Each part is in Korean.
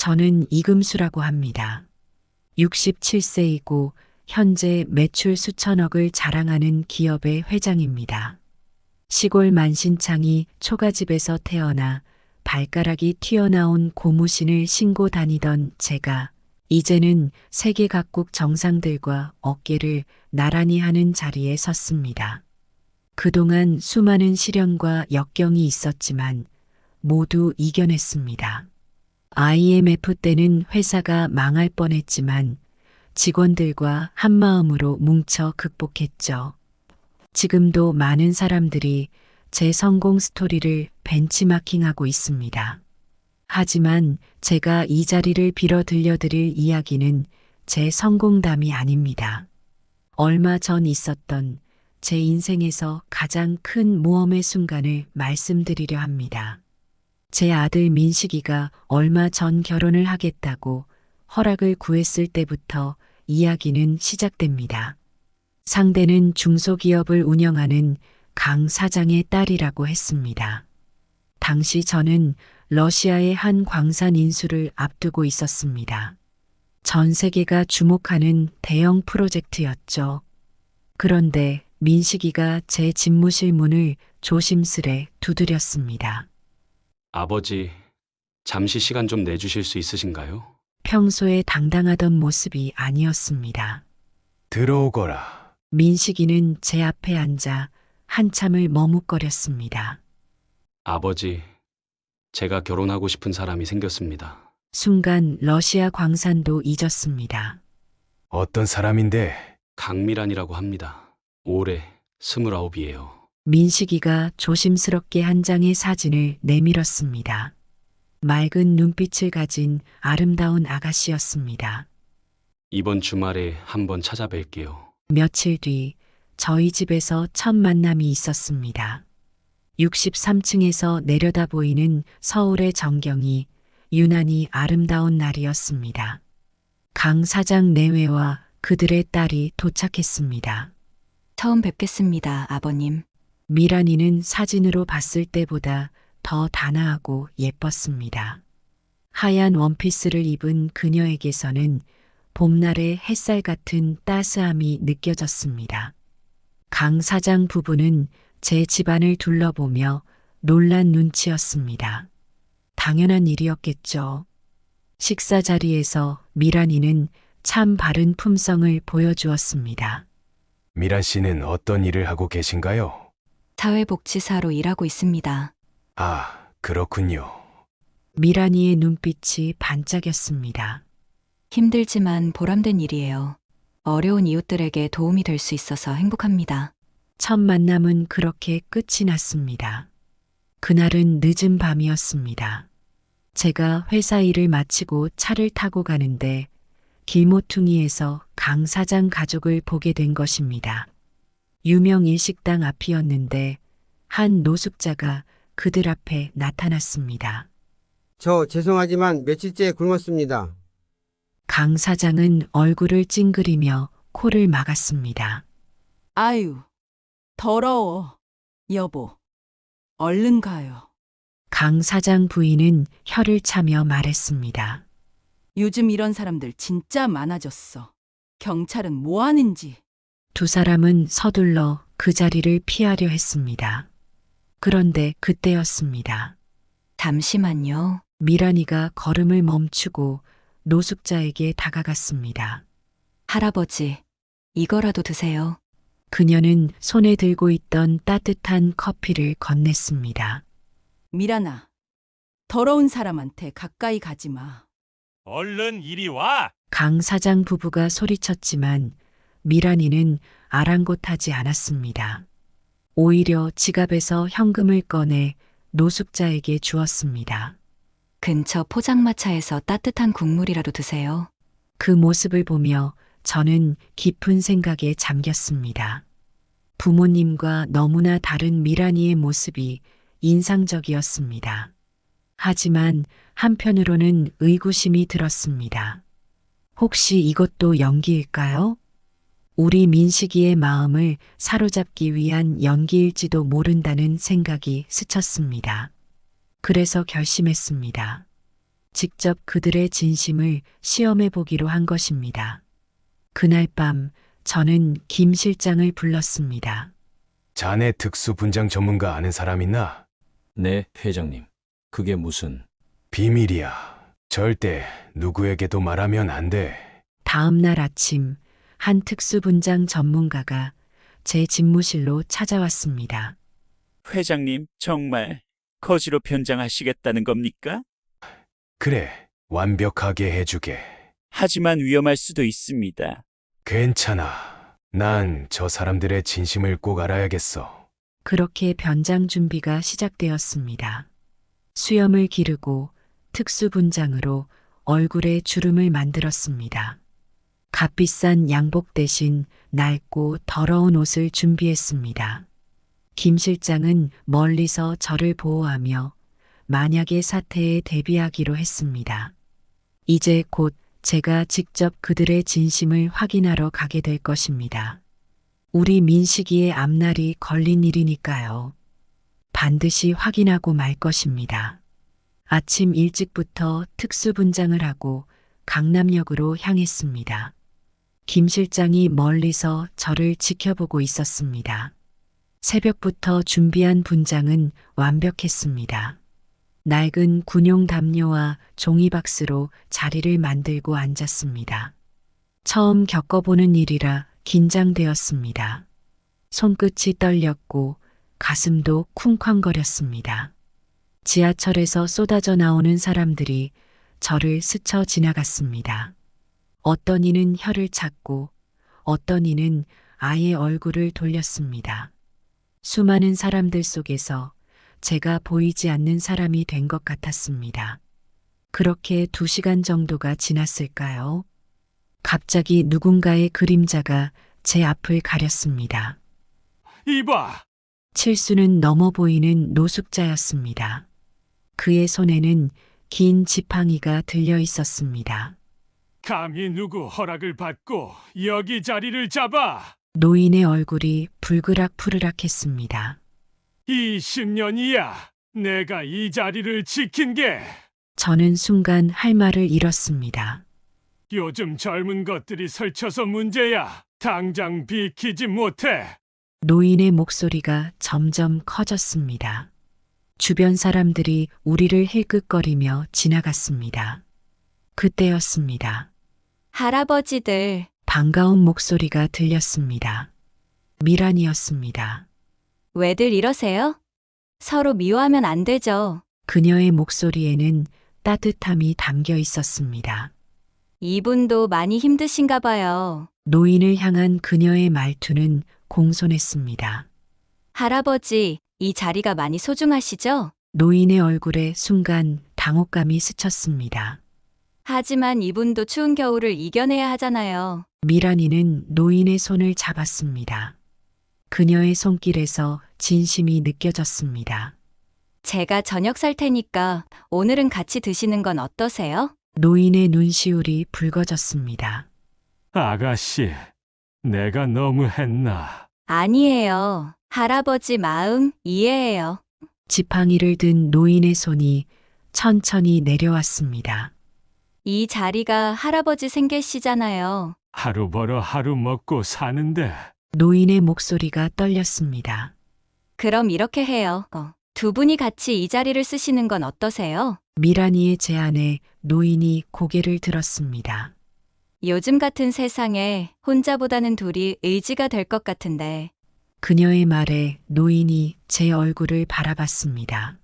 저는 이금수라고 합니다. 67세이고 현재 매출 수천억을 자랑하는 기업의 회장입니다. 시골 만신창이 초가집에서 태어나 발가락이 튀어나온 고무신을 신고 다니던 제가 이제는 세계 각국 정상들과 어깨를 나란히 하는 자리에 섰습니다. 그동안 수많은 시련과 역경이 있었지만 모두 이겨냈습니다. IMF 때는 회사가 망할 뻔했지만 직원들과 한마음으로 뭉쳐 극복했죠. 지금도 많은 사람들이 제 성공 스토리를 벤치마킹하고 있습니다. 하지만 제가 이 자리를 빌어 들려드릴 이야기는 제 성공담이 아닙니다. 얼마 전 있었던 제 인생에서 가장 큰 모험의 순간을 말씀드리려 합니다. 제 아들 민식이가 얼마 전 결혼을 하겠다고 허락을 구했을 때부터 이야기는 시작됩니다. 상대는 중소기업을 운영하는 강 사장의 딸이라고 했습니다. 당시 저는 러시아의 한 광산 인수를 앞두고 있었습니다. 전 세계가 주목하는 대형 프로젝트였죠. 그런데 민식이가 제 집무실 문을 조심스레 두드렸습니다. 아버지, 잠시 시간 좀 내주실 수 있으신가요? 평소에 당당하던 모습이 아니었습니다. 들어오거라. 민식이는 제 앞에 앉아 한참을 머뭇거렸습니다. 아버지, 제가 결혼하고 싶은 사람이 생겼습니다. 순간 러시아 광산도 잊었습니다. 어떤 사람인데? 강미란이라고 합니다. 올해 29이에요. 민식이가 조심스럽게 한 장의 사진을 내밀었습니다. 맑은 눈빛을 가진 아름다운 아가씨였습니다. 이번 주말에 한번 찾아뵐게요. 며칠 뒤 저희 집에서 첫 만남이 있었습니다. 63층에서 내려다 보이는 서울의 전경이 유난히 아름다운 날이었습니다. 강 사장 내외와 그들의 딸이 도착했습니다. 처음 뵙겠습니다, 아버님. 미란이는 사진으로 봤을 때보다 더 단아하고 예뻤습니다. 하얀 원피스를 입은 그녀에게서는 봄날의 햇살 같은 따스함이 느껴졌습니다. 강 사장 부부는 제 집안을 둘러보며 놀란 눈치였습니다. 당연한 일이었겠죠. 식사 자리에서 미란이는 참 바른 품성을 보여주었습니다. 미란 씨는 어떤 일을 하고 계신가요? 사회복지사로 일하고 있습니다. 아, 그렇군요. 미란이의 눈빛이 반짝였습니다. 힘들지만 보람된 일이에요. 어려운 이웃들에게 도움이 될 수 있어서 행복합니다. 첫 만남은 그렇게 끝이 났습니다. 그날은 늦은 밤이었습니다. 제가 회사 일을 마치고 차를 타고 가는데 길모퉁이에서 강 사장 가족을 보게 된 것입니다. 유명 일식당 앞이었는데 한 노숙자가 그들 앞에 나타났습니다. 저 죄송하지만 며칠째 굶었습니다. 강 사장은 얼굴을 찡그리며 코를 막았습니다. 아유, 더러워. 여보, 얼른 가요. 강 사장 부인은 혀를 차며 말했습니다. 요즘 이런 사람들 진짜 많아졌어. 경찰은 뭐 하는지. 두 사람은 서둘러 그 자리를 피하려 했습니다. 그런데 그때였습니다. 잠시만요. 미란이가 걸음을 멈추고 노숙자에게 다가갔습니다. 할아버지, 이거라도 드세요. 그녀는 손에 들고 있던 따뜻한 커피를 건넸습니다. 미란아, 더러운 사람한테 가까이 가지 마. 얼른 이리 와! 강 사장 부부가 소리쳤지만 미란이는 아랑곳하지 않았습니다. 오히려 지갑에서 현금을 꺼내 노숙자에게 주었습니다. 근처 포장마차에서 따뜻한 국물이라도 드세요. 그 모습을 보며 저는 깊은 생각에 잠겼습니다. 부모님과 너무나 다른 미란이의 모습이 인상적이었습니다. 하지만 한편으로는 의구심이 들었습니다. 혹시 이것도 연기일까요? 우리 민식이의 마음을 사로잡기 위한 연기일지도 모른다는 생각이 스쳤습니다. 그래서 결심했습니다. 직접 그들의 진심을 시험해 보기로 한 것입니다. 그날 밤 저는 김 실장을 불렀습니다. 자네 특수분장 전문가 아는 사람 있나? 네, 회장님. 그게 무슨... 비밀이야. 절대 누구에게도 말하면 안 돼. 다음 날 아침 한 특수분장 전문가가 제 집무실로 찾아왔습니다. 회장님, 정말 거지로 변장하시겠다는 겁니까? 그래, 완벽하게 해주게. 하지만 위험할 수도 있습니다. 괜찮아. 난 저 사람들의 진심을 꼭 알아야겠어. 그렇게 변장 준비가 시작되었습니다. 수염을 기르고 특수분장으로 얼굴에 주름을 만들었습니다. 값비싼 양복 대신 낡고 더러운 옷을 준비했습니다. 김 실장은 멀리서 저를 보호하며 만약의 사태에 대비하기로 했습니다. 이제 곧 제가 직접 그들의 진심을 확인하러 가게 될 것입니다. 우리 민식이의 앞날이 걸린 일이니까요. 반드시 확인하고 말 것입니다. 아침 일찍부터 특수분장을 하고 강남역으로 향했습니다. 김 실장이 멀리서 저를 지켜보고 있었습니다. 새벽부터 준비한 분장은 완벽했습니다. 낡은 군용 담요와 종이박스로 자리를 만들고 앉았습니다. 처음 겪어보는 일이라 긴장되었습니다. 손끝이 떨렸고 가슴도 쿵쾅거렸습니다. 지하철에서 쏟아져 나오는 사람들이 저를 스쳐 지나갔습니다. 어떤 이는 혀를 찾고 어떤 이는 아예 얼굴을 돌렸습니다. 수많은 사람들 속에서 제가 보이지 않는 사람이 된 것 같았습니다. 그렇게 2시간 정도가 지났을까요? 갑자기 누군가의 그림자가 제 앞을 가렸습니다. 이봐, 칠수는 넘어 보이는 노숙자였습니다. 그의 손에는 긴 지팡이가 들려 있었습니다. 감히 누구 허락을 받고 여기 자리를 잡아? 노인의 얼굴이 불그락푸르락했습니다. 20년이야. 내가 이 자리를 지킨 게. 저는 순간 할 말을 잃었습니다. 요즘 젊은 것들이 설쳐서 문제야. 당장 비키지 못해. 노인의 목소리가 점점 커졌습니다. 주변 사람들이 우리를 힐끗거리며 지나갔습니다. 그때였습니다. 할아버지들, 반가운 목소리가 들렸습니다. 미란이었습니다. 왜들 이러세요? 서로 미워하면 안 되죠. 그녀의 목소리에는 따뜻함이 담겨 있었습니다. 이분도 많이 힘드신가 봐요. 노인을 향한 그녀의 말투는 공손했습니다. 할아버지, 이 자리가 많이 소중하시죠? 노인의 얼굴에 순간 당혹감이 스쳤습니다. 하지만 이분도 추운 겨울을 이겨내야 하잖아요. 미란이는 노인의 손을 잡았습니다. 그녀의 손길에서 진심이 느껴졌습니다. 제가 저녁 살 테니까 오늘은 같이 드시는 건 어떠세요? 노인의 눈시울이 붉어졌습니다. 아가씨, 내가 너무했나? 아니에요. 할아버지 마음 이해해요. 지팡이를 든 노인의 손이 천천히 내려왔습니다. 이 자리가 할아버지 생계시잖아요. 하루 벌어 하루 먹고 사는데. 노인의 목소리가 떨렸습니다. 그럼 이렇게 해요. 두 분이 같이 이 자리를 쓰시는 건 어떠세요? 미란이의 제안에 노인이 고개를 들었습니다. 요즘 같은 세상에 혼자보다는 둘이 의지가 될 것 같은데. 그녀의 말에 노인이 제 얼굴을 바라봤습니다.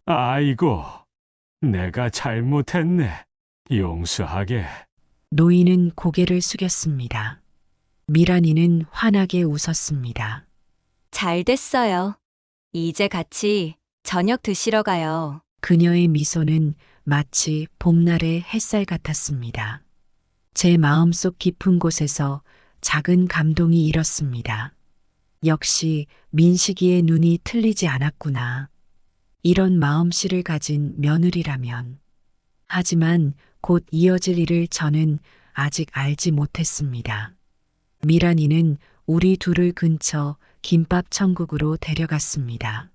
아이고, 내가 잘못했네. 용서하게. 노인은 고개를 숙였습니다. 미란이는 환하게 웃었습니다. 잘 됐어요. 이제 같이 저녁 드시러 가요. 그녀의 미소는 마치 봄날의 햇살 같았습니다. 제 마음속 깊은 곳에서 작은 감동이 일었습니다. 역시 민식이의 눈이 틀리지 않았구나. 이런 마음씨를 가진 며느리라면. 하지만 곧 이어질 일을 저는 아직 알지 못했습니다. 미란이는 우리 둘을 근처 김밥 천국으로 데려갔습니다.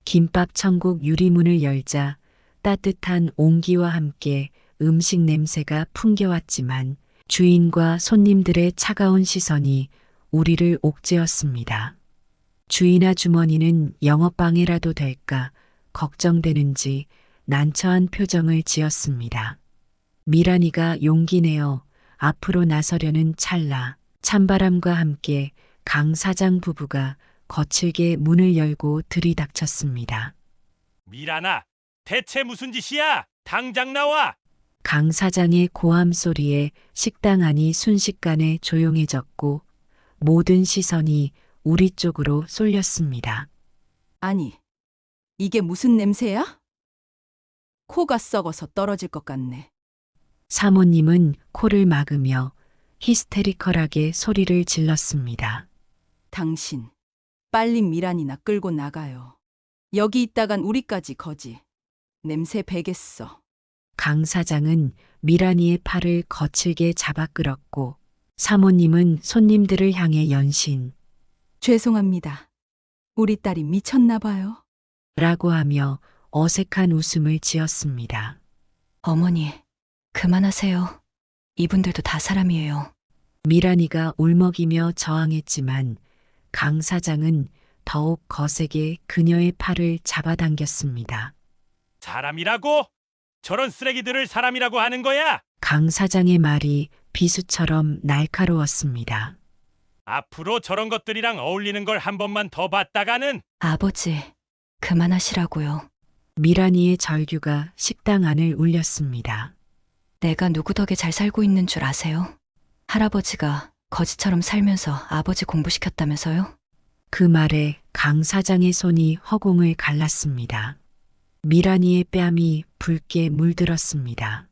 김밥 천국 유리문을 열자 따뜻한 온기와 함께 음식 냄새가 풍겨왔지만 주인과 손님들의 차가운 시선이 우리를 옥죄었습니다. 주인 아주머니는 영업방해라도 될까 걱정되는지 난처한 표정을 지었습니다. 미란이가 용기 내어 앞으로 나서려는 찰나 찬바람과 함께 강 사장 부부가 거칠게 문을 열고 들이닥쳤습니다. 미란아, 대체 무슨 짓이야? 당장 나와! 강 사장의 고함 소리에 식당 안이 순식간에 조용해졌고 모든 시선이 우리 쪽으로 쏠렸습니다. 아니, 이게 무슨 냄새야? 코가 썩어서 떨어질 것 같네. 사모님은 코를 막으며 히스테리컬하게 소리를 질렀습니다. 당신, 빨리 미란이나 끌고 나가요. 여기 있다간 우리까지 거지. 냄새 배겠어. 강 사장은 미란이의 팔을 거칠게 잡아 끌었고 사모님은 손님들을 향해 연신 죄송합니다. 우리 딸이 미쳤나 봐요. 라고 하며 어색한 웃음을 지었습니다. 어머니, 그만하세요. 이분들도 다 사람이에요. 미란이가 울먹이며 저항했지만 강 사장은 더욱 거세게 그녀의 팔을 잡아당겼습니다. 사람이라고? 저런 쓰레기들을 사람이라고 하는 거야? 강 사장의 말이 비수처럼 날카로웠습니다. 앞으로 저런 것들이랑 어울리는 걸 한 번만 더 봤다가는 아버지, 그만하시라고요. 미란이의 절규가 식당 안을 울렸습니다. 내가 누구 덕에 잘 살고 있는 줄 아세요? 할아버지가 거지처럼 살면서 아버지 공부시켰다면서요? 그 말에 강 사장의 손이 허공을 갈랐습니다. 미란이의 뺨이 붉게 물들었습니다.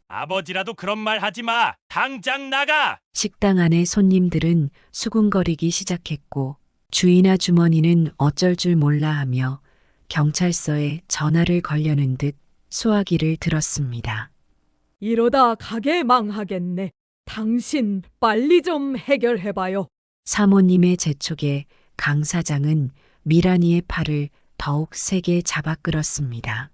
아버지라도 그런 말 하지 마. 당장 나가. 식당 안의 손님들은 수군거리기 시작했고 주인 아주머니는 어쩔 줄 몰라 하며 경찰서에 전화를 걸려는 듯 수화기를 들었습니다. 이러다 가게 망하겠네. 당신 빨리 좀 해결해봐요. 사모님의 재촉에 강 사장은 미란이의 팔을 더욱 세게 잡아 끌었습니다.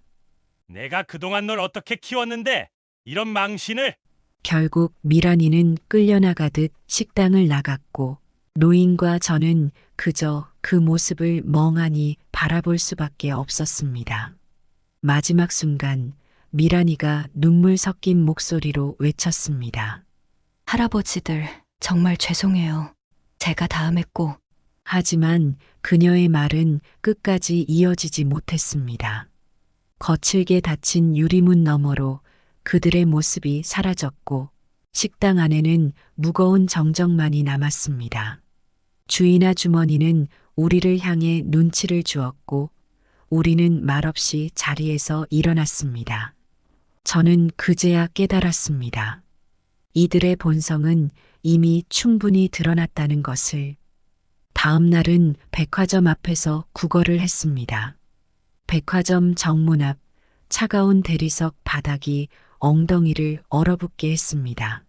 내가 그동안 널 어떻게 키웠는데 이런 망신을. 결국 미란이는 끌려나가듯 식당을 나갔고 노인과 저는 그저 그 모습을 멍하니 바라볼 수밖에 없었습니다. 마지막 순간 미란이가 눈물 섞인 목소리로 외쳤습니다. 할아버지들, 정말 죄송해요. 제가 다음에 꼭. 하지만 그녀의 말은 끝까지 이어지지 못했습니다. 거칠게 닫힌 유리문 너머로 그들의 모습이 사라졌고 식당 안에는 무거운 정적만이 남았습니다. 주인 아주머니는 우리를 향해 눈치를 주었고 우리는 말없이 자리에서 일어났습니다. 저는 그제야 깨달았습니다. 이들의 본성은 이미 충분히 드러났다는 것을. 다음 날은 백화점 앞에서 구걸을 했습니다. 백화점 정문 앞 차가운 대리석 바닥이 엉덩이를 얼어붙게 했습니다.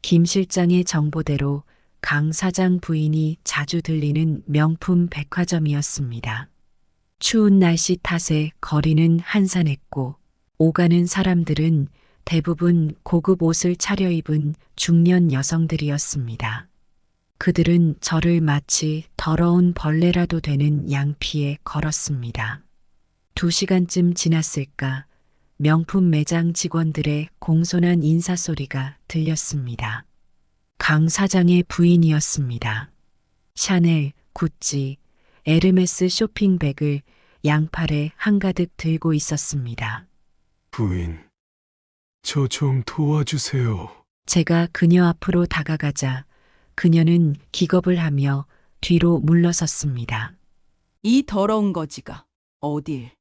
김 실장의 정보대로 강 사장 부인이 자주 들리는 명품 백화점이었습니다. 추운 날씨 탓에 거리는 한산했고 오가는 사람들은 대부분 고급 옷을 차려입은 중년 여성들이었습니다. 그들은 저를 마치 더러운 벌레라도 되는 양피에 걸었습니다. 2시간쯤 지났을까 명품 매장 직원들의 공손한 인사소리가 들렸습니다. 강 사장의 부인이었습니다. 샤넬, 구찌, 에르메스 쇼핑백을 양팔에 한가득 들고 있었습니다. 부인, 저 좀 도와주세요. 제가 그녀 앞으로 다가가자 그녀는 기겁을 하며 뒤로 물러섰습니다. 이 더러운 거지가 어딜.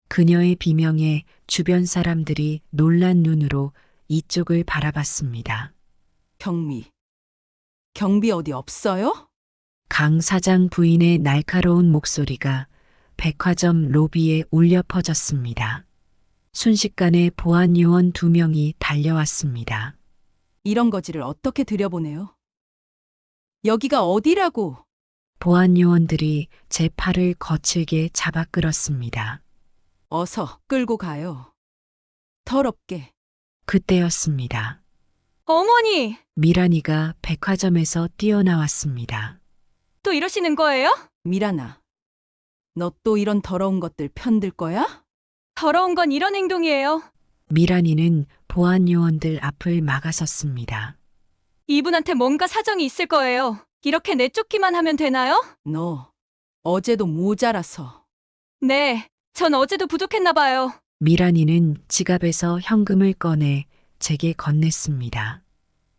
그녀의 비명에 주변 사람들이 놀란 눈으로 이쪽을 바라봤습니다. 경비 어디 없어요? 강 사장 부인의 날카로운 목소리가 백화점 로비에 울려 퍼졌습니다. 순식간에 보안 요원 2명이 달려왔습니다. 이런 거지를 어떻게 들여보내요? 여기가 어디라고? 보안 요원들이 제 팔을 거칠게 잡아 끌었습니다. 어서 끌고 가요. 더럽게. 그때였습니다. 어머니! 미란이가 백화점에서 뛰어나왔습니다. 또 이러시는 거예요? 미란아, 너 또 이런 더러운 것들 편들 거야? 더러운 건 이런 행동이에요. 미란이는 보안 요원들 앞을 막아섰습니다. 이분한테 뭔가 사정이 있을 거예요. 이렇게 내쫓기만 하면 되나요? 너 어제도 모자라서. 네, 전 어제도 부족했나 봐요. 미란이는 지갑에서 현금을 꺼내 제게 건넸습니다.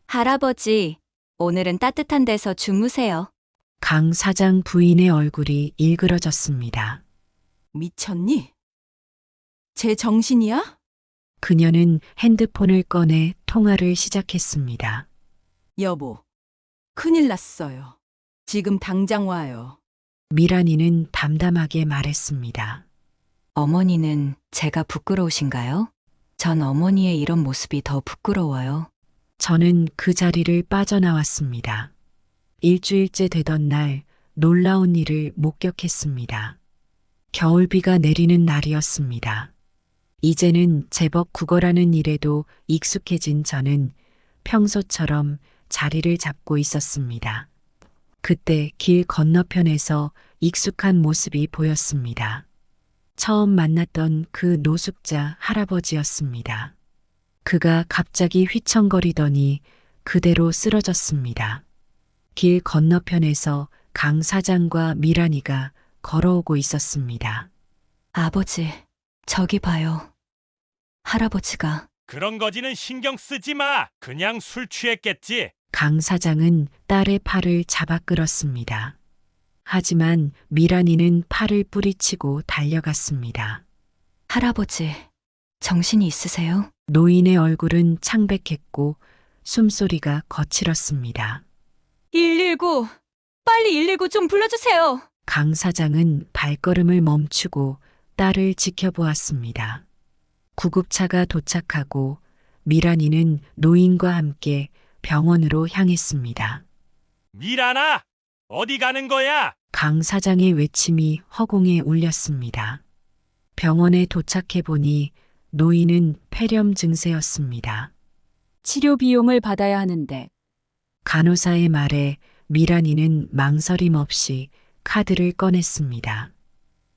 할아버지, 오늘은 따뜻한 데서 주무세요. 강 사장 부인의 얼굴이 일그러졌습니다. 미쳤니? 제 정신이야? 그녀는 핸드폰을 꺼내 통화를 시작했습니다. 여보, 큰일 났어요. 지금 당장 와요. 미란이는 담담하게 말했습니다. 어머니는 제가 부끄러우신가요? 전 어머니의 이런 모습이 더 부끄러워요. 저는 그 자리를 빠져나왔습니다. 일주일째 되던 날 놀라운 일을 목격했습니다. 겨울비가 내리는 날이었습니다. 이제는 제법 구걸하는 일에도 익숙해진 저는 평소처럼 자리를 잡고 있었습니다. 그때 길 건너편에서 익숙한 모습이 보였습니다. 처음 만났던 그 노숙자 할아버지였습니다. 그가 갑자기 휘청거리더니 그대로 쓰러졌습니다. 길 건너편에서 강 사장과 미란이가 걸어오고 있었습니다. 아버지, 저기 봐요. 할아버지가. 그런 거지는 신경 쓰지 마. 그냥 술 취했겠지. 강 사장은 딸의 팔을 잡아 끌었습니다. 하지만 미란이는 팔을 뿌리치고 달려갔습니다. 할아버지, 정신이 있으세요? 노인의 얼굴은 창백했고 숨소리가 거칠었습니다. 119! 빨리 119 좀 불러주세요! 강 사장은 발걸음을 멈추고 딸을 지켜보았습니다. 구급차가 도착하고 미란이는 노인과 함께 병원으로 향했습니다. 미란아, 어디 가는 거야? 강 사장의 외침이 허공에 울렸습니다. 병원에 도착해보니 노인은 폐렴 증세였습니다. 치료 비용을 받아야 하는데. 간호사의 말에 미란이는 망설임 없이 카드를 꺼냈습니다.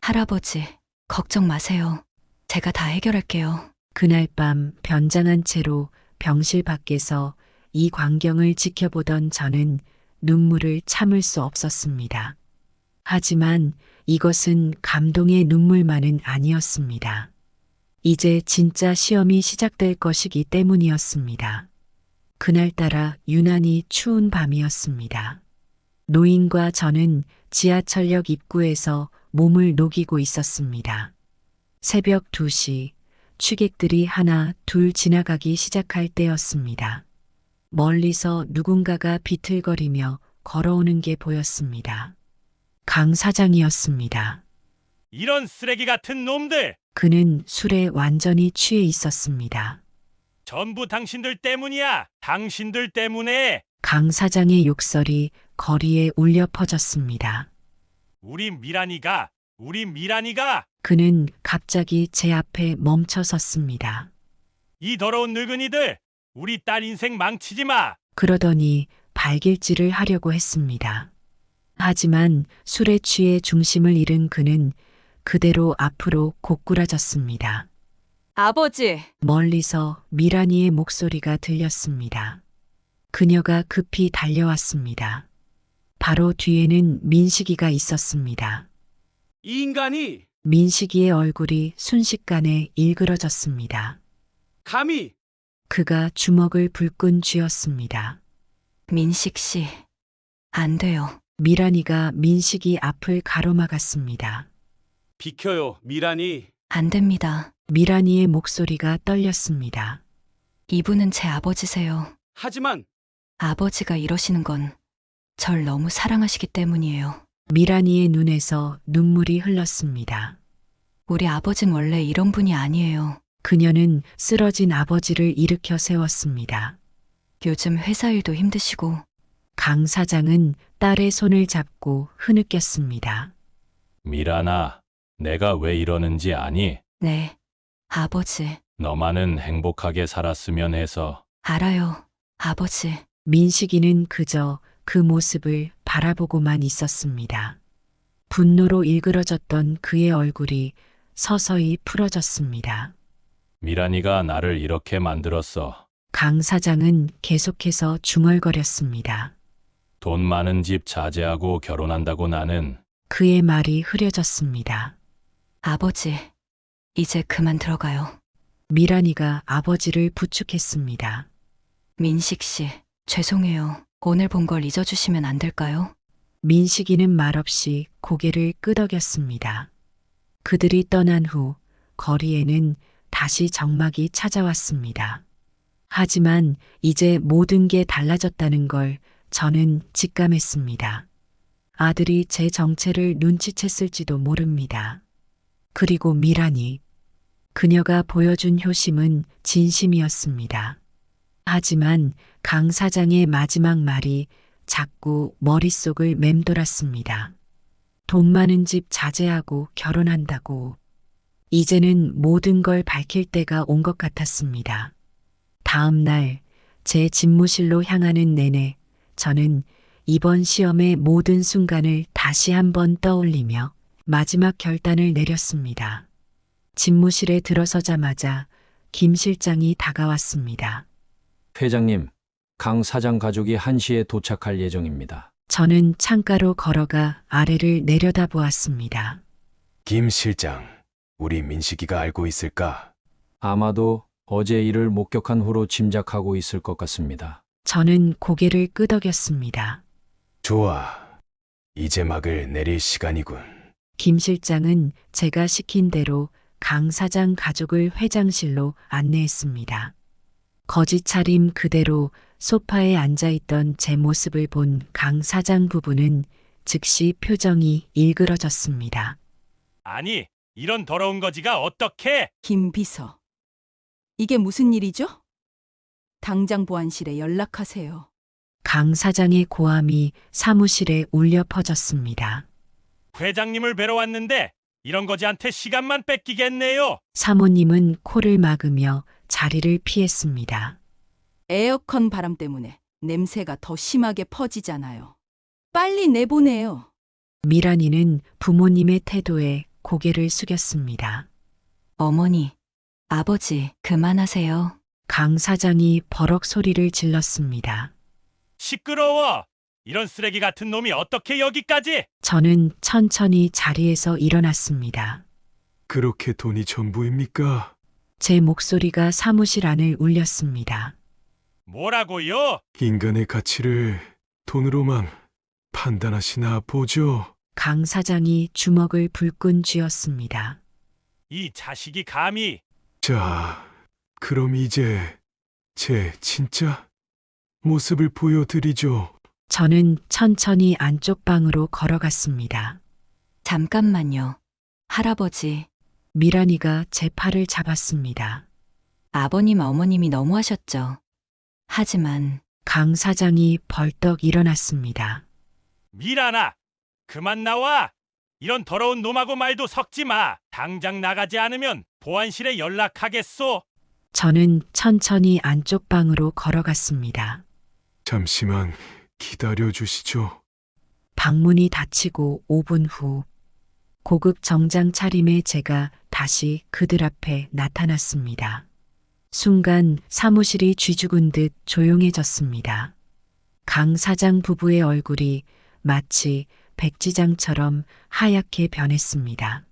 할아버지, 걱정 마세요. 제가 다 해결할게요. 그날 밤 변장한 채로 병실 밖에서 이 광경을 지켜보던 저는 눈물을 참을 수 없었습니다. 하지만 이것은 감동의 눈물만은 아니었습니다. 이제 진짜 시험이 시작될 것이기 때문이었습니다. 그날따라 유난히 추운 밤이었습니다. 노인과 저는 지하철역 입구에서 몸을 녹이고 있었습니다. 새벽 2시, 취객들이 하나, 둘 지나가기 시작할 때였습니다. 멀리서 누군가가 비틀거리며 걸어오는 게 보였습니다. 강 사장이었습니다. 이런 쓰레기 같은 놈들! 그는 술에 완전히 취해 있었습니다. 전부 당신들 때문이야! 당신들 때문에! 강 사장의 욕설이 거리에 울려 퍼졌습니다. 우리 미란이가! 그는 갑자기 제 앞에 멈춰 섰습니다. 이 더러운 늙은이들! 우리 딸 인생 망치지 마! 그러더니 발길질을 하려고 했습니다. 하지만 술에 취해 중심을 잃은 그는 그대로 앞으로 고꾸라졌습니다. 아버지! 멀리서 미란이의 목소리가 들렸습니다. 그녀가 급히 달려왔습니다. 바로 뒤에는 민식이가 있었습니다. 이 인간이 민식이의 얼굴이 순식간에 일그러졌습니다. 감히 그가 주먹을 불끈 쥐었습니다. 민식 씨, 안 돼요. 미란이가 민식이 앞을 가로막았습니다. 비켜요, 미란이. 안 됩니다. 미란이의 목소리가 떨렸습니다. 이분은 제 아버지세요. 하지만 아버지가 이러시는 건 절 너무 사랑하시기 때문이에요. 미란이의 눈에서 눈물이 흘렀습니다. 우리 아버진 원래 이런 분이 아니에요. 그녀는 쓰러진 아버지를 일으켜 세웠습니다. 요즘 회사 일도 힘드시고. 강 사장은 딸의 손을 잡고 흐느꼈습니다. 미란아, 내가 왜 이러는지 아니? 네, 아버지. 너만은 행복하게 살았으면 해서. 알아요, 아버지. 민식이는 그저 그 모습을 바라보고만 있었습니다. 분노로 일그러졌던 그의 얼굴이 서서히 풀어졌습니다. 미란이가 나를 이렇게 만들었어. 강 사장은 계속해서 중얼거렸습니다. 돈 많은 집 자제하고 결혼한다고 나는. 그의 말이 흐려졌습니다. 아버지, 이제 그만 들어가요. 미란이가 아버지를 부축했습니다. 민식 씨, 죄송해요. 오늘 본 걸 잊어주시면 안 될까요? 민식이는 말없이 고개를 끄덕였습니다. 그들이 떠난 후 거리에는 다시 정막이 찾아왔습니다. 하지만 이제 모든 게 달라졌다는 걸 저는 직감했습니다. 아들이 제 정체를 눈치챘을지도 모릅니다. 그리고 미란이, 그녀가 보여준 효심은 진심이었습니다. 하지만 강 사장의 마지막 말이 자꾸 머릿속을 맴돌았습니다. 돈 많은 집 자제하고 결혼한다고. 이제는 모든 걸 밝힐 때가 온 것 같았습니다. 다음 날 제 집무실로 향하는 내내 저는 이번 시험의 모든 순간을 다시 한번 떠올리며 마지막 결단을 내렸습니다. 집무실에 들어서자마자 김 실장이 다가왔습니다. 회장님, 강 사장 가족이 1시에 도착할 예정입니다. 저는 창가로 걸어가 아래를 내려다보았습니다. 김 실장, 우리 민식이가 알고 있을까? 아마도 어제 일을 목격한 후로 짐작하고 있을 것 같습니다. 저는 고개를 끄덕였습니다. 좋아. 이제 막을 내릴 시간이군. 김 실장은 제가 시킨 대로 강 사장 가족을 회장실로 안내했습니다. 거짓 차림 그대로 소파에 앉아있던 제 모습을 본 강 사장 부부는 즉시 표정이 일그러졌습니다. 아니, 이런 더러운 거지가 어떻게? 김 비서. 이게 무슨 일이죠? 당장 보안실에 연락하세요. 강 사장의 고함이 사무실에 울려 퍼졌습니다. 회장님을 뵈러 왔는데 이런 거지한테 시간만 뺏기겠네요. 사모님은 코를 막으며 자리를 피했습니다. 에어컨 바람 때문에 냄새가 더 심하게 퍼지잖아요. 빨리 내보내요. 미란이는 부모님의 태도에 고개를 숙였습니다. 어머니, 아버지, 그만하세요. 강 사장이 버럭 소리를 질렀습니다. 시끄러워. 이런 쓰레기 같은 놈이 어떻게 여기까지? 저는 천천히 자리에서 일어났습니다. 그렇게 돈이 전부입니까? 제 목소리가 사무실 안을 울렸습니다. 뭐라고요? 인간의 가치를 돈으로만 판단하시나 보죠. 강 사장이 주먹을 불끈 쥐었습니다. 이 자식이 감히. 자, 그럼 이제 제 진짜 모습을 보여드리죠. 저는 천천히 안쪽 방으로 걸어갔습니다. 잠깐만요. 할아버지, 미란이가 제 팔을 잡았습니다. 아버님, 어머님이 너무하셨죠. 하지만 강 사장이 벌떡 일어났습니다. 미란아, 그만 나와. 이런 더러운 놈하고 말도 섞지 마. 당장 나가지 않으면 보안실에 연락하겠소. 저는 천천히 안쪽 방으로 걸어갔습니다. 잠시만 기다려 주시죠. 방문이 닫히고 5분 후 고급 정장 차림의 제가 다시 그들 앞에 나타났습니다. 순간 사무실이 쥐죽은 듯 조용해졌습니다. 강 사장 부부의 얼굴이 마치 백지장처럼 하얗게 변했습니다.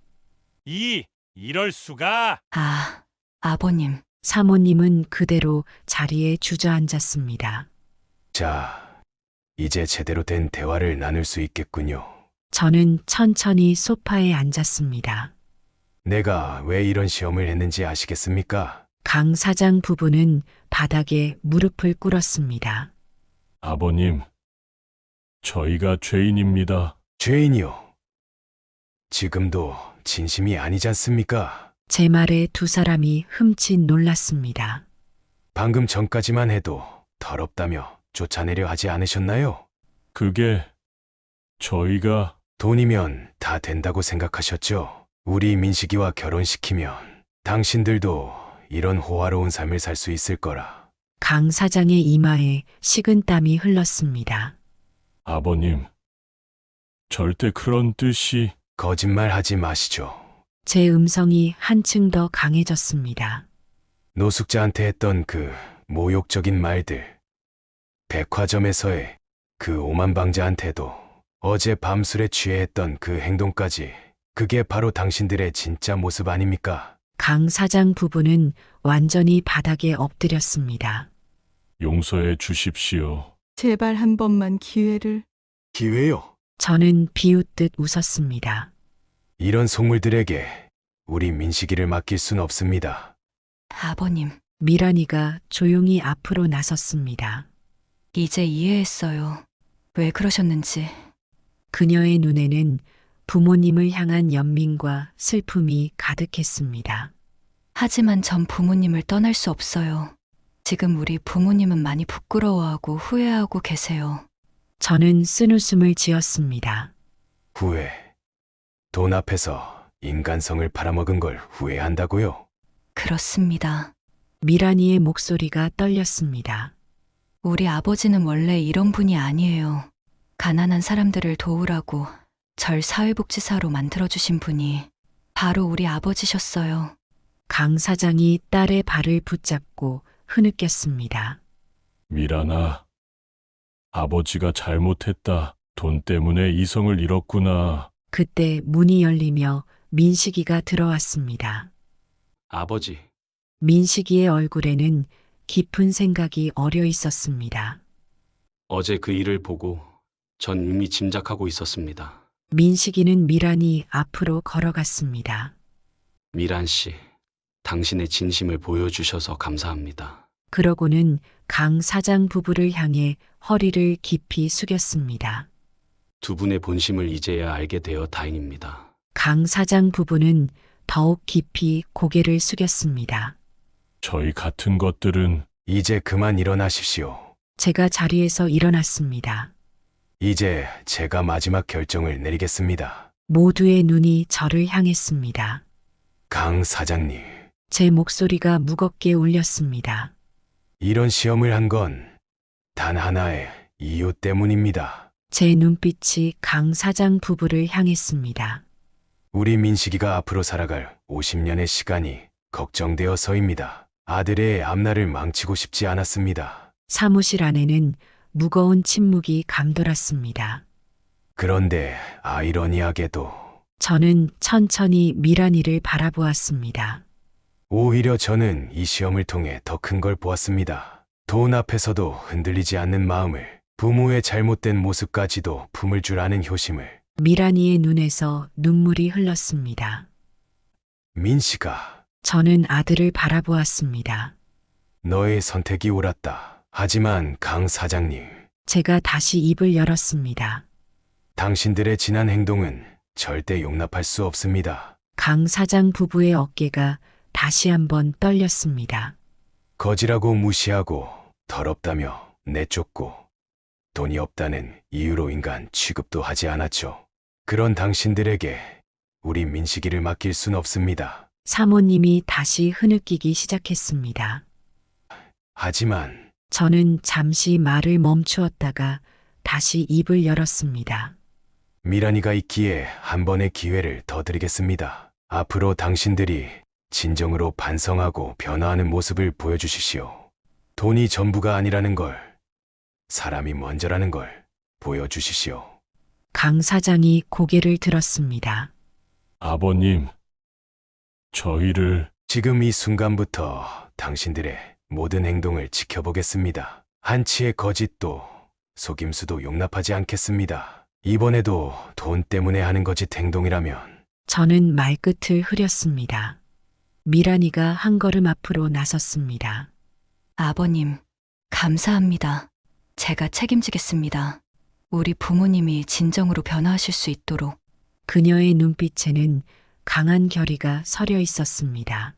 이럴 수가. 아, 아버님. 사모님은 그대로 자리에 주저앉았습니다. 자, 이제 제대로 된 대화를 나눌 수 있겠군요. 저는 천천히 소파에 앉았습니다. 내가 왜 이런 시험을 했는지 아시겠습니까? 강 사장 부부는 바닥에 무릎을 꿇었습니다. 아버님, 저희가 죄인입니다. 죄인이요. 지금도 진심이 아니지 않습니까? 제 말에 두 사람이 흠칫 놀랐습니다. 방금 전까지만 해도 더럽다며 쫓아내려 하지 않으셨나요? 그게 저희가. 돈이면 다 된다고 생각하셨죠? 우리 민식이와 결혼시키면 당신들도 이런 호화로운 삶을 살 수 있을 거라. 강 사장의 이마에 식은땀이 흘렀습니다. 아버님, 절대 그런 뜻이... 거짓말하지 마시죠. 제 음성이 한층 더 강해졌습니다. 노숙자한테 했던 그 모욕적인 말들, 백화점에서의 그 오만방자한테도 어제 밤술에 취해 했던 그 행동까지, 그게 바로 당신들의 진짜 모습 아닙니까? 강 사장 부부는 완전히 바닥에 엎드렸습니다. 용서해 주십시오. 제발 한 번만 기회를. 기회요? 저는 비웃듯 웃었습니다. 이런 속물들에게 우리 민식이를 맡길 순 없습니다. 아버님, 미란이가 조용히 앞으로 나섰습니다. 이제 이해했어요. 왜 그러셨는지. 그녀의 눈에는 부모님을 향한 연민과 슬픔이 가득했습니다. 하지만 전 부모님을 떠날 수 없어요. 지금 우리 부모님은 많이 부끄러워하고 후회하고 계세요. 저는 쓴웃음을 지었습니다. 후회. 돈 앞에서 인간성을 팔아먹은 걸 후회한다고요? 그렇습니다. 미란이의 목소리가 떨렸습니다. 우리 아버지는 원래 이런 분이 아니에요. 가난한 사람들을 도우라고 절 사회복지사로 만들어주신 분이 바로 우리 아버지셨어요. 강 사장이 딸의 발을 붙잡고 흐느꼈습니다. 미란아, 아버지가 잘못했다. 돈 때문에 이성을 잃었구나. 그때 문이 열리며 민식이가 들어왔습니다. 아버지, 민식이의 얼굴에는 깊은 생각이 어려 있었습니다. 어제 그 일을 보고 전 이미 짐작하고 있었습니다. 민식이는 미란이 앞으로 걸어갔습니다. 미란 씨, 당신의 진심을 보여주셔서 감사합니다. 그러고는 강 사장 부부를 향해 허리를 깊이 숙였습니다. 두 분의 본심을 이제야 알게 되어 다행입니다. 강 사장 부부는 더욱 깊이 고개를 숙였습니다. 저희 같은 것들은... 이제 그만 일어나십시오. 제가 자리에서 일어났습니다. 이제 제가 마지막 결정을 내리겠습니다. 모두의 눈이 저를 향했습니다. 강 사장님, 제 목소리가 무겁게 울렸습니다. 이런 시험을 한 건 단 하나의 이유 때문입니다. 제 눈빛이 강 사장 부부를 향했습니다. 우리 민식이가 앞으로 살아갈 50년의 시간이 걱정되어서입니다. 아들의 앞날을 망치고 싶지 않았습니다. 사무실 안에는 무거운 침묵이 감돌았습니다. 그런데 아이러니하게도 저는 천천히 미란이를 바라보았습니다. 오히려 저는 이 시험을 통해 더 큰 걸 보았습니다. 돈 앞에서도 흔들리지 않는 마음을, 부모의 잘못된 모습까지도 품을 줄 아는 효심을. 미란이의 눈에서 눈물이 흘렀습니다. 민식아, 저는 아들을 바라보았습니다. 너의 선택이 옳았다. 하지만 강 사장님, 제가 다시 입을 열었습니다. 당신들의 지난 행동은 절대 용납할 수 없습니다. 강 사장 부부의 어깨가 다시 한번 떨렸습니다. 거지라고 무시하고 더럽다며 내쫓고 돈이 없다는 이유로 인간 취급도 하지 않았죠. 그런 당신들에게 우리 민식이를 맡길 순 없습니다. 사모님이 다시 흐느끼기 시작했습니다. 하지만 저는 잠시 말을 멈추었다가 다시 입을 열었습니다. 미란이가 있기에 한 번의 기회를 더 드리겠습니다. 앞으로 당신들이 진정으로 반성하고 변화하는 모습을 보여주십시오. 돈이 전부가 아니라는 걸, 사람이 먼저라는 걸 보여주십시오. 강 사장이 고개를 들었습니다. 아버님, 저희를... 지금 이 순간부터 당신들의 모든 행동을 지켜보겠습니다. 한치의 거짓도 속임수도 용납하지 않겠습니다. 이번에도 돈 때문에 하는 거짓 행동이라면. 저는 말끝을 흐렸습니다. 미란이가 한 걸음 앞으로 나섰습니다. 아버님, 감사합니다. 제가 책임지겠습니다. 우리 부모님이 진정으로 변화하실 수 있도록. 그녀의 눈빛에는 강한 결의가 서려 있었습니다.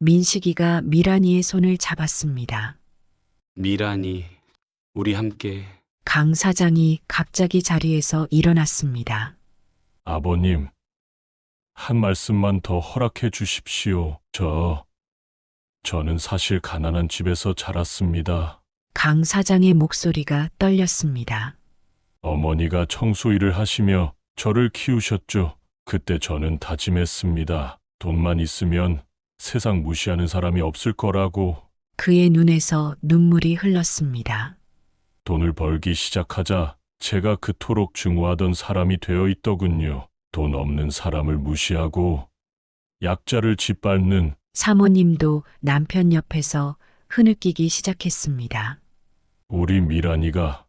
민식이가 미란이의 손을 잡았습니다. 미란이, 우리 함께... 강 사장이 갑자기 자리에서 일어났습니다. 아버님, 한 말씀만 더 허락해 주십시오. 저는 사실 가난한 집에서 자랐습니다. 강 사장의 목소리가 떨렸습니다. 어머니가 청소 일을 하시며 저를 키우셨죠. 그때 저는 다짐했습니다. 돈만 있으면 세상 무시하는 사람이 없을 거라고. 그의 눈에서 눈물이 흘렀습니다. 돈을 벌기 시작하자 제가 그토록 증오하던 사람이 되어 있더군요. 돈 없는 사람을 무시하고 약자를 짓밟는. 사모님도 남편 옆에서 흐느끼기 시작했습니다. 우리 미란이가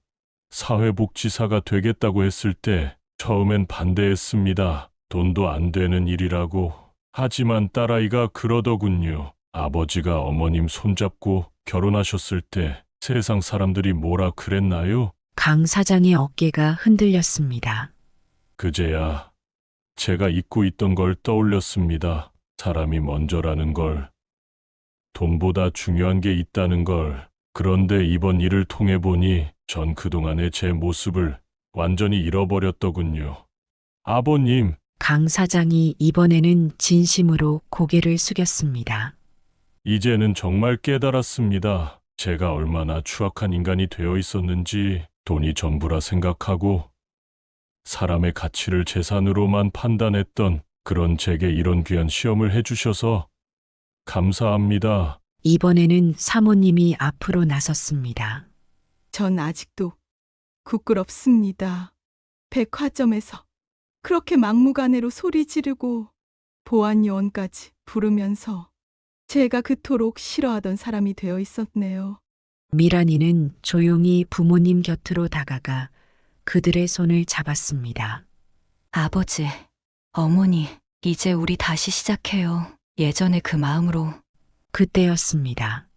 사회복지사가 되겠다고 했을 때 처음엔 반대했습니다. 돈도 안 되는 일이라고. 하지만 딸아이가 그러더군요. 아버지가 어머님 손잡고 결혼하셨을 때 세상 사람들이 뭐라 그랬나요? 강 사장의 어깨가 흔들렸습니다. 그제야 제가 잊고 있던 걸 떠올렸습니다. 사람이 먼저라는 걸, 돈보다 중요한 게 있다는 걸. 그런데 이번 일을 통해 보니 전 그동안의 제 모습을 완전히 잃어버렸더군요. 아버님. 강 사장이 이번에는 진심으로 고개를 숙였습니다. 이제는 정말 깨달았습니다. 제가 얼마나 추악한 인간이 되어 있었는지. 돈이 전부라 생각하고 사람의 가치를 재산으로만 판단했던 그런 제게 이런 귀한 시험을 해주셔서 감사합니다. 이번에는 사모님이 앞으로 나섰습니다. 전 아직도 부끄럽습니다. 백화점에서 그렇게 막무가내로 소리 지르고 보안 요원까지 부르면서 제가 그토록 싫어하던 사람이 되어 있었네요. 미란이는 조용히 부모님 곁으로 다가가 그들의 손을 잡았습니다. 아버지, 어머니, 이제 우리 다시 시작해요. 예전의 그 마음으로. 그때였습니다.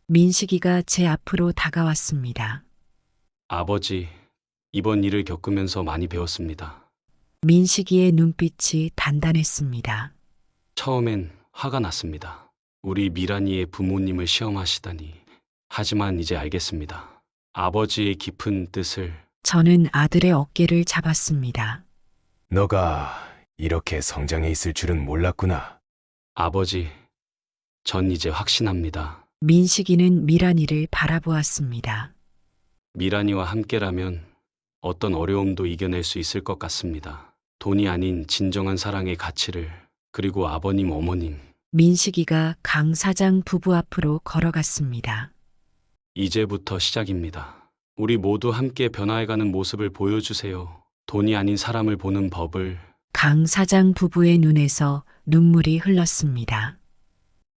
민식이가 제 앞으로 다가왔습니다. 아버지, 이번 일을 겪으면서 많이 배웠습니다. 민식이의 눈빛이 단단했습니다. 처음엔 화가 났습니다. 우리 미란이의 부모님을 시험하시다니. 하지만 이제 알겠습니다. 아버지의 깊은 뜻을. 저는 아들의 어깨를 잡았습니다. 너가 이렇게 성장해 있을 줄은 몰랐구나. 아버지, 전 이제 확신합니다. 민식이는 미란이를 바라보았습니다. 미란이와 함께라면 어떤 어려움도 이겨낼 수 있을 것 같습니다. 돈이 아닌 진정한 사랑의 가치를, 그리고 아버님, 어머님. 민식이가 강 사장 부부 앞으로 걸어갔습니다. 이제부터 시작입니다. 우리 모두 함께 변화해가는 모습을 보여주세요. 돈이 아닌 사람을 보는 법을. 강 사장 부부의 눈에서 눈물이 흘렀습니다.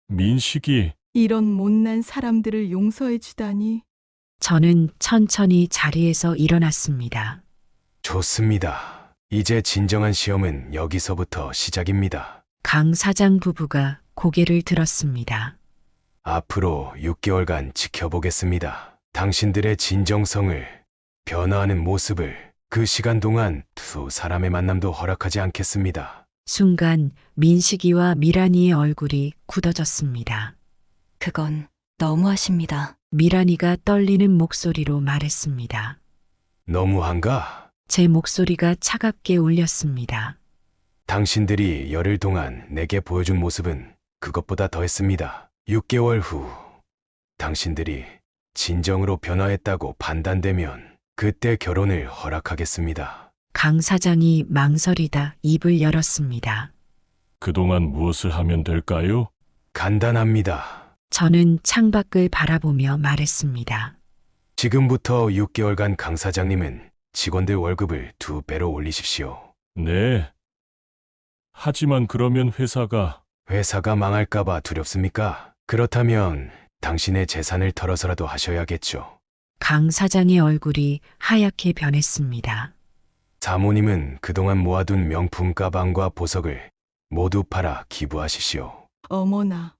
민식이. 이런 못난 사람들을 용서해 주다니. 저는 천천히 자리에서 일어났습니다. 좋습니다. 이제 진정한 시험은 여기서부터 시작입니다. 강 사장 부부가 고개를 들었습니다. 앞으로 6개월간 지켜보겠습니다. 당신들의 진정성을, 변화하는 모습을. 그 시간 동안 두 사람의 만남도 허락하지 않겠습니다. 순간 민식이와 미란이의 얼굴이 굳어졌습니다. 그건 너무하십니다. 미란이가 떨리는 목소리로 말했습니다. 너무한가? 제 목소리가 차갑게 울렸습니다. 당신들이 열흘 동안 내게 보여준 모습은 그것보다 더했습니다. 6개월 후 당신들이 진정으로 변화했다고 판단되면 그때 결혼을 허락하겠습니다. 강 사장이 망설이다 입을 열었습니다. 그동안 무엇을 하면 될까요? 간단합니다. 저는 창밖을 바라보며 말했습니다. 지금부터 6개월간 강 사장님은 직원들 월급을 2배로 올리십시오. 네. 하지만 그러면 회사가 망할까봐 두렵습니까? 그렇다면 당신의 재산을 털어서라도 하셔야겠죠. 강 사장의 얼굴이 하얗게 변했습니다. 사모님은 그동안 모아둔 명품 가방과 보석을 모두 팔아 기부하시시오. 어머나.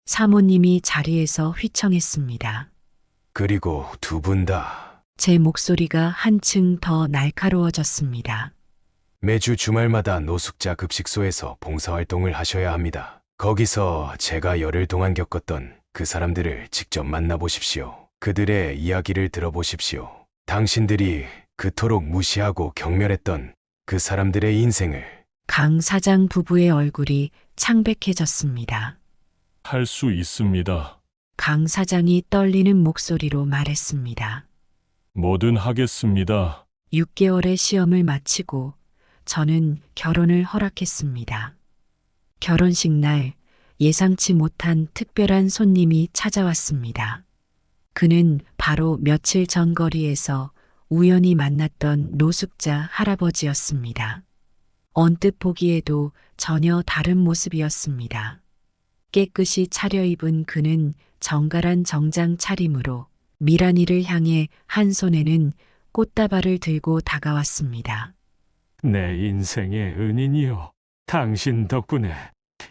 사모님이 자리에서 휘청했습니다. 그리고 두 분 다 제 목소리가 한층 더 날카로워졌습니다. 매주 주말마다 노숙자 급식소에서 봉사활동을 하셔야 합니다. 거기서 제가 열흘 동안 겪었던 그 사람들을 직접 만나보십시오. 그들의 이야기를 들어보십시오. 당신들이 그토록 무시하고 경멸했던 그 사람들의 인생을. 강 사장 부부의 얼굴이 창백해졌습니다. 할 수 있습니다. 강 사장이 떨리는 목소리로 말했습니다. 뭐든 하겠습니다. 6개월의 시험을 마치고 저는 결혼을 허락했습니다. 결혼식 날 예상치 못한 특별한 손님이 찾아왔습니다. 그는 바로 며칠 전 거리에서 우연히 만났던 노숙자 할아버지였습니다. 언뜻 보기에도 전혀 다른 모습이었습니다. 깨끗이 차려입은 그는 정갈한 정장 차림으로 미란이를 향해 한 손에는 꽃다발을 들고 다가왔습니다. 내 인생의 은인이요. 당신 덕분에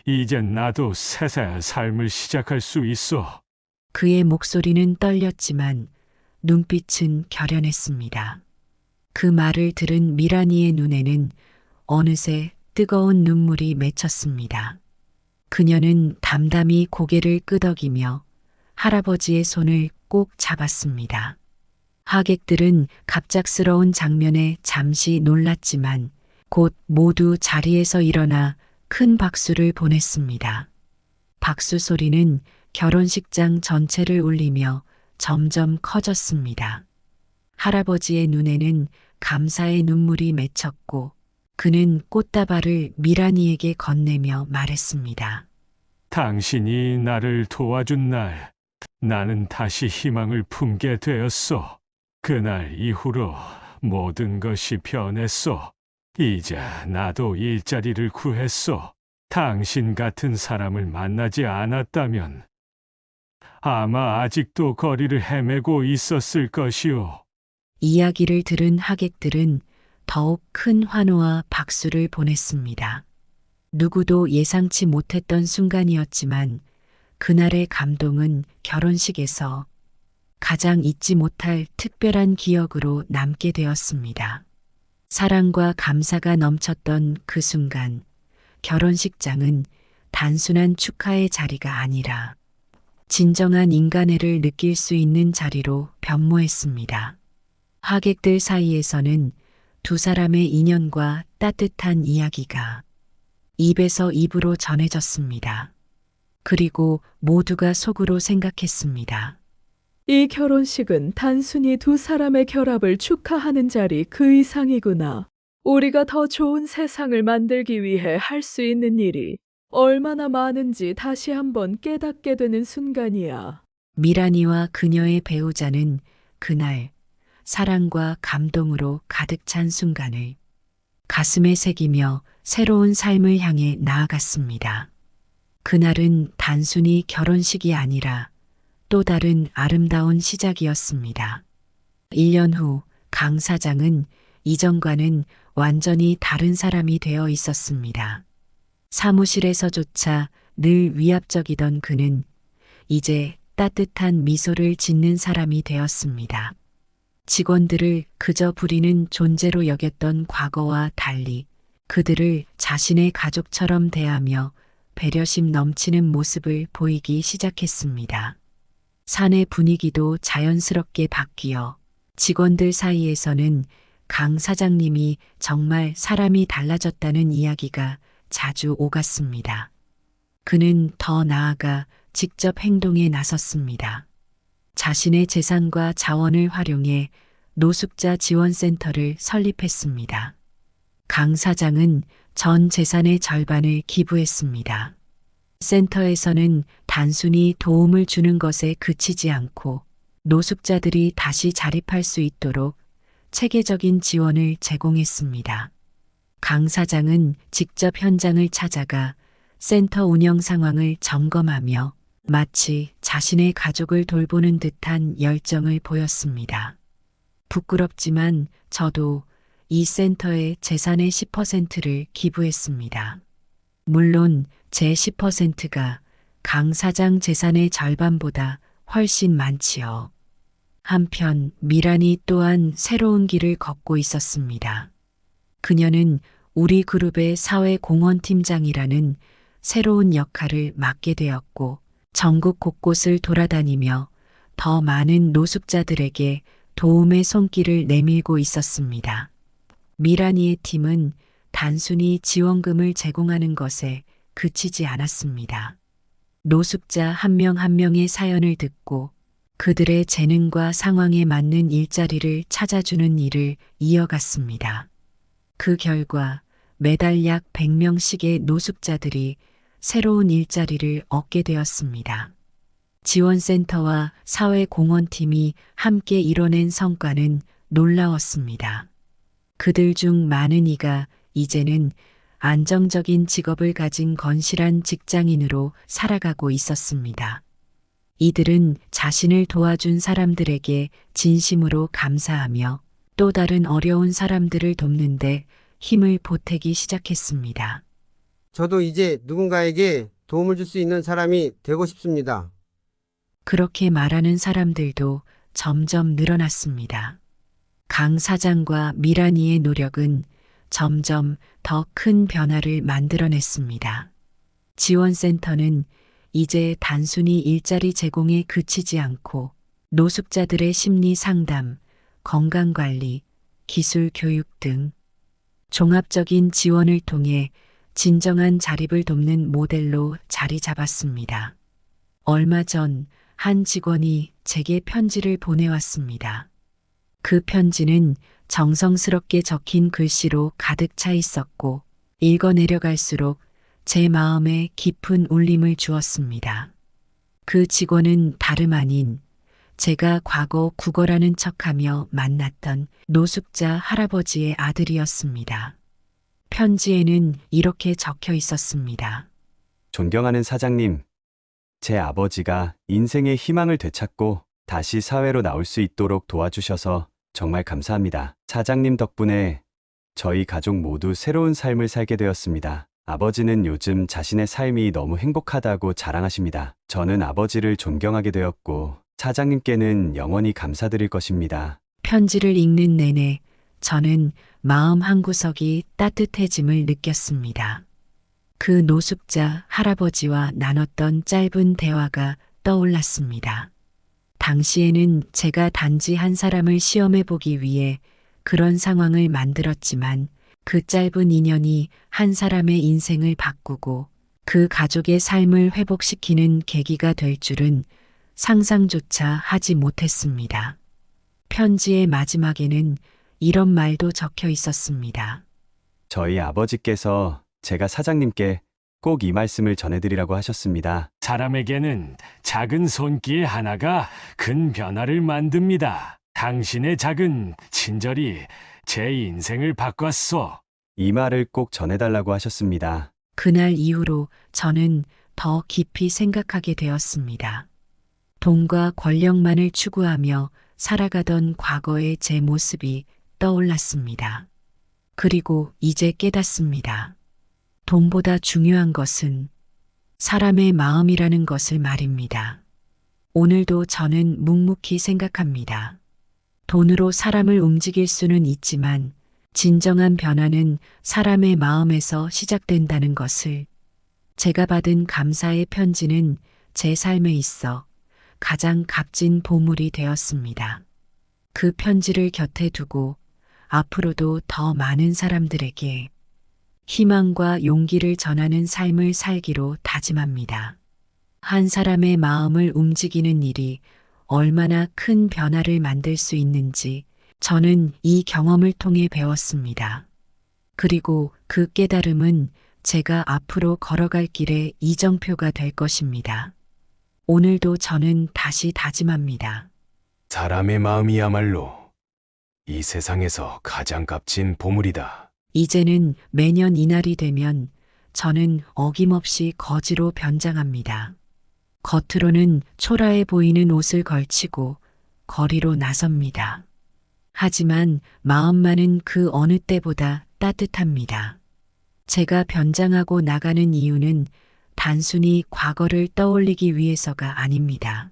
이젠 나도 새새 삶을 시작할 수 있어. 그의 목소리는 떨렸지만 눈빛은 결연했습니다. 그 말을 들은 미란이의 눈에는 어느새 뜨거운 눈물이 맺혔습니다. 그녀는 담담히 고개를 끄덕이며 할아버지의 손을 꼭 잡았습니다. 하객들은 갑작스러운 장면에 잠시 놀랐지만 곧 모두 자리에서 일어나 큰 박수를 보냈습니다. 박수 소리는 결혼식장 전체를 울리며 점점 커졌습니다. 할아버지의 눈에는 감사의 눈물이 맺혔고 그는 꽃다발을 미란이에게 건네며 말했습니다. 당신이 나를 도와준 날, 나는 다시 희망을 품게 되었어. 그날 이후로 모든 것이 변했어. 이제 나도 일자리를 구했어. 당신 같은 사람을 만나지 않았다면 아마 아직도 거리를 헤매고 있었을 것이오. 이야기를 들은 하객들은 더욱 큰 환호와 박수를 보냈습니다. 누구도 예상치 못했던 순간이었지만 그날의 감동은 결혼식에서 가장 잊지 못할 특별한 기억으로 남게 되었습니다. 사랑과 감사가 넘쳤던 그 순간, 결혼식장은 단순한 축하의 자리가 아니라 진정한 인간애를 느낄 수 있는 자리로 변모했습니다. 하객들 사이에서는 두 사람의 인연과 따뜻한 이야기가 입에서 입으로 전해졌습니다. 그리고 모두가 속으로 생각했습니다. 이 결혼식은 단순히 두 사람의 결합을 축하하는 자리 그 이상이구나. 우리가 더 좋은 세상을 만들기 위해 할 수 있는 일이 얼마나 많은지 다시 한번 깨닫게 되는 순간이야. 미란이와 그녀의 배우자는 그날 사랑과 감동으로 가득 찬 순간을 가슴에 새기며 새로운 삶을 향해 나아갔습니다. 그날은 단순히 결혼식이 아니라 또 다른 아름다운 시작이었습니다. 1년 후 강 사장은 이전과는 완전히 다른 사람이 되어 있었습니다. 사무실에서조차 늘 위압적이던 그는 이제 따뜻한 미소를 짓는 사람이 되었습니다. 직원들을 그저 부리는 존재로 여겼던 과거와 달리 그들을 자신의 가족처럼 대하며 배려심 넘치는 모습을 보이기 시작했습니다. 사내 분위기도 자연스럽게 바뀌어 직원들 사이에서는 강 사장님이 정말 사람이 달라졌다는 이야기가 자주 오갔습니다. 그는 더 나아가 직접 행동에 나섰습니다. 자신의 재산과 자원을 활용해 노숙자 지원센터를 설립했습니다. 강 사장은 전 재산의 절반을 기부했습니다. 센터에서는 단순히 도움을 주는 것에 그치지 않고 노숙자들이 다시 자립할 수 있도록 체계적인 지원을 제공했습니다. 강 사장은 직접 현장을 찾아가 센터 운영 상황을 점검하며 마치 자신의 가족을 돌보는 듯한 열정을 보였습니다. 부끄럽지만 저도 이 센터의 재산의 10%를 기부했습니다. 물론 제 10%가 강 사장 재산의 절반보다 훨씬 많지요. 한편 미란이 또한 새로운 길을 걷고 있었습니다. 그녀는 우리 그룹의 사회공헌팀장이라는 새로운 역할을 맡게 되었고 전국 곳곳을 돌아다니며 더 많은 노숙자들에게 도움의 손길을 내밀고 있었습니다. 미란이의 팀은 단순히 지원금을 제공하는 것에 그치지 않았습니다. 노숙자 한 명 한 명의 사연을 듣고 그들의 재능과 상황에 맞는 일자리를 찾아주는 일을 이어갔습니다. 그 결과 매달 약 100명씩의 노숙자들이 새로운 일자리를 얻게 되었습니다. 지원센터와 사회공헌팀이 함께 이뤄낸 성과는 놀라웠습니다. 그들 중 많은 이가 이제는 안정적인 직업을 가진 건실한 직장인으로 살아가고 있었습니다. 이들은 자신을 도와준 사람들에게 진심으로 감사하며 또 다른 어려운 사람들을 돕는데 힘을 보태기 시작했습니다. 저도 이제 누군가에게 도움을 줄 수 있는 사람이 되고 싶습니다. 그렇게 말하는 사람들도 점점 늘어났습니다. 강 사장과 미란이의 노력은 점점 더 큰 변화를 만들어냈습니다. 지원센터는 이제 단순히 일자리 제공에 그치지 않고 노숙자들의 심리 상담, 건강관리, 기술 교육 등 종합적인 지원을 통해 진정한 자립을 돕는 모델로 자리 잡았습니다. 얼마 전 한 직원이 제게 편지를 보내왔습니다. 그 편지는 정성스럽게 적힌 글씨로 가득 차 있었고 읽어 내려갈수록 제 마음에 깊은 울림을 주었습니다. 그 직원은 다름 아닌 제가 과거 구걸하는 척하며 만났던 노숙자 할아버지의 아들이었습니다. 편지에는 이렇게 적혀 있었습니다. 존경하는 사장님, 제 아버지가 인생의 희망을 되찾고 다시 사회로 나올 수 있도록 도와주셔서 정말 감사합니다. 사장님 덕분에 저희 가족 모두 새로운 삶을 살게 되었습니다. 아버지는 요즘 자신의 삶이 너무 행복하다고 자랑하십니다. 저는 아버지를 존경하게 되었고 사장님께는 영원히 감사드릴 것입니다. 편지를 읽는 내내 저는 마음 한구석이 따뜻해짐을 느꼈습니다. 그 노숙자 할아버지와 나눴던 짧은 대화가 떠올랐습니다. 당시에는 제가 단지 한 사람을 시험해 보기 위해 그런 상황을 만들었지만 그 짧은 인연이 한 사람의 인생을 바꾸고 그 가족의 삶을 회복시키는 계기가 될 줄은 상상조차 하지 못했습니다. 편지의 마지막에는 이런 말도 적혀 있었습니다. 저희 아버지께서 제가 사장님께 꼭 이 말씀을 전해드리라고 하셨습니다. 사람에게는 작은 손길 하나가 큰 변화를 만듭니다. 당신의 작은 친절이 제 인생을 바꿨소. 이 말을 꼭 전해달라고 하셨습니다. 그날 이후로 저는 더 깊이 생각하게 되었습니다. 돈과 권력만을 추구하며 살아가던 과거의 제 모습이 떠올랐습니다. 그리고 이제 깨닫습니다. 돈보다 중요한 것은 사람의 마음이라는 것을 말입니다. 오늘도 저는 묵묵히 생각합니다. 돈으로 사람을 움직일 수는 있지만 진정한 변화는 사람의 마음에서 시작된다는 것을 제가 받은 감사의 편지는 제 삶에 있어 가장 값진 보물이 되었습니다. 그 편지를 곁에 두고 앞으로도 더 많은 사람들에게 희망과 용기를 전하는 삶을 살기로 다짐합니다. 한 사람의 마음을 움직이는 일이 얼마나 큰 변화를 만들 수 있는지 저는 이 경험을 통해 배웠습니다. 그리고 그 깨달음은 제가 앞으로 걸어갈 길의 이정표가 될 것입니다. 오늘도 저는 다시 다짐합니다. 사람의 마음이야말로 이 세상에서 가장 값진 보물이다. 이제는 매년 이날이 되면 저는 어김없이 거지로 변장합니다. 겉으로는 초라해 보이는 옷을 걸치고 거리로 나섭니다. 하지만 마음만은 그 어느 때보다 따뜻합니다. 제가 변장하고 나가는 이유는 단순히 과거를 떠올리기 위해서가 아닙니다.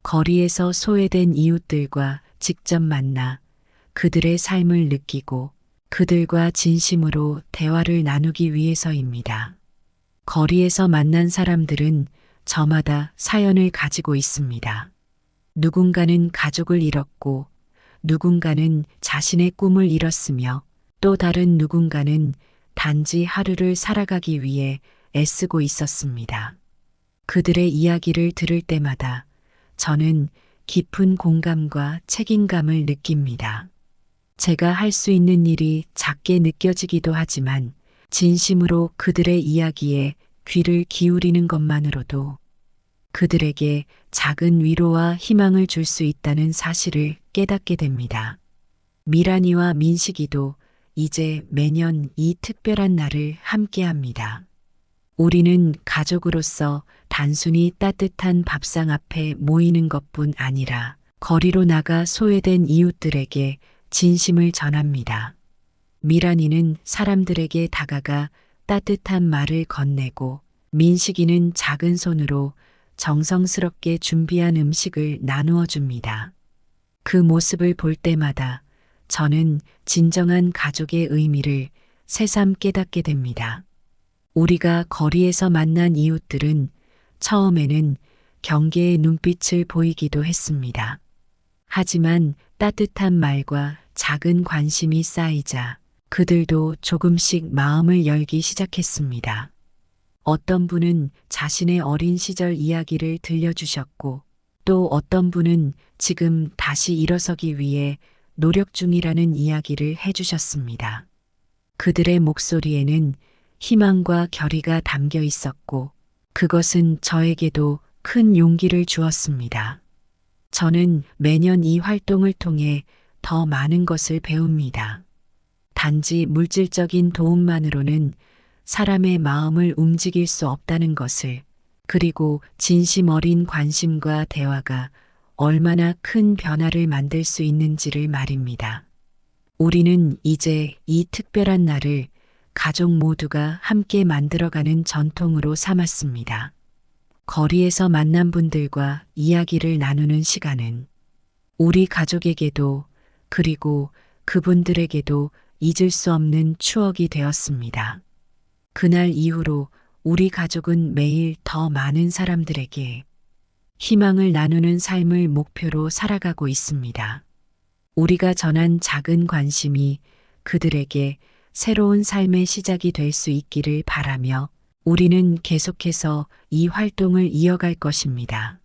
거리에서 소외된 이웃들과 직접 만나 그들의 삶을 느끼고 그들과 진심으로 대화를 나누기 위해서입니다. 거리에서 만난 사람들은 저마다 사연을 가지고 있습니다. 누군가는 가족을 잃었고, 누군가는 자신의 꿈을 잃었으며, 또 다른 누군가는 단지 하루를 살아가기 위해 애쓰고 있었습니다. 그들의 이야기를 들을 때마다 저는 깊은 공감과 책임감을 느낍니다. 제가 할 수 있는 일이 작게 느껴지기도 하지만 진심으로 그들의 이야기에 귀를 기울이는 것만으로도 그들에게 작은 위로와 희망을 줄 수 있다는 사실을 깨닫게 됩니다. 미란이와 민식이도 이제 매년 이 특별한 날을 함께합니다. 우리는 가족으로서 단순히 따뜻한 밥상 앞에 모이는 것뿐 아니라 거리로 나가 소외된 이웃들에게 진심을 전합니다. 미란이는 사람들에게 다가가 따뜻한 말을 건네고 민식이는 작은 손으로 정성스럽게 준비한 음식을 나누어 줍니다. 그 모습을 볼 때마다 저는 진정한 가족의 의미를 새삼 깨닫게 됩니다. 우리가 거리에서 만난 이웃들은 처음에는 경계의 눈빛을 보이기도 했습니다. 하지만 따뜻한 말과 작은 관심이 쌓이자 그들도 조금씩 마음을 열기 시작했습니다. 어떤 분은 자신의 어린 시절 이야기를 들려주셨고 또 어떤 분은 지금 다시 일어서기 위해 노력 중이라는 이야기를 해주셨습니다. 그들의 목소리에는 희망과 결의가 담겨 있었고 그것은 저에게도 큰 용기를 주었습니다. 저는 매년 이 활동을 통해 더 많은 것을 배웁니다. 단지 물질적인 도움만으로는 사람의 마음을 움직일 수 없다는 것을, 그리고 진심 어린 관심과 대화가 얼마나 큰 변화를 만들 수 있는지를 말입니다. 우리는 이제 이 특별한 날을 가족 모두가 함께 만들어가는 전통으로 삼았습니다. 거리에서 만난 분들과 이야기를 나누는 시간은 우리 가족에게도 그리고 그분들에게도 잊을 수 없는 추억이 되었습니다. 그날 이후로 우리 가족은 매일 더 많은 사람들에게 희망을 나누는 삶을 목표로 살아가고 있습니다. 우리가 전한 작은 관심이 그들에게 새로운 삶의 시작이 될 수 있기를 바라며 우리는 계속해서 이 활동을 이어갈 것입니다.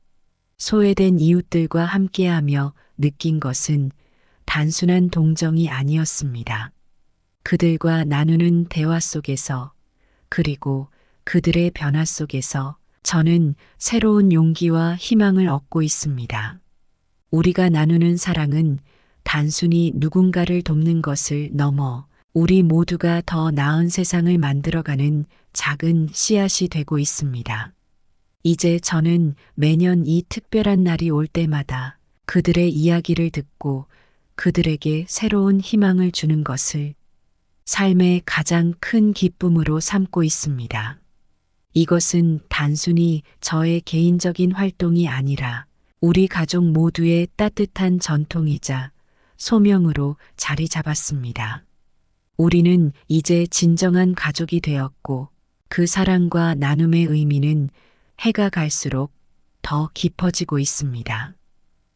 소외된 이웃들과 함께하며 느낀 것은 단순한 동정이 아니었습니다. 그들과 나누는 대화 속에서 그리고 그들의 변화 속에서 저는 새로운 용기와 희망을 얻고 있습니다. 우리가 나누는 사랑은 단순히 누군가를 돕는 것을 넘어 우리 모두가 더 나은 세상을 만들어가는 작은 씨앗이 되고 있습니다. 이제 저는 매년 이 특별한 날이 올 때마다 그들의 이야기를 듣고 그들에게 새로운 희망을 주는 것을 삶의 가장 큰 기쁨으로 삼고 있습니다. 이것은 단순히 저의 개인적인 활동이 아니라 우리 가족 모두의 따뜻한 전통이자 소명으로 자리 잡았습니다. 우리는 이제 진정한 가족이 되었고 그 사랑과 나눔의 의미는 해가 갈수록 더 깊어지고 있습니다.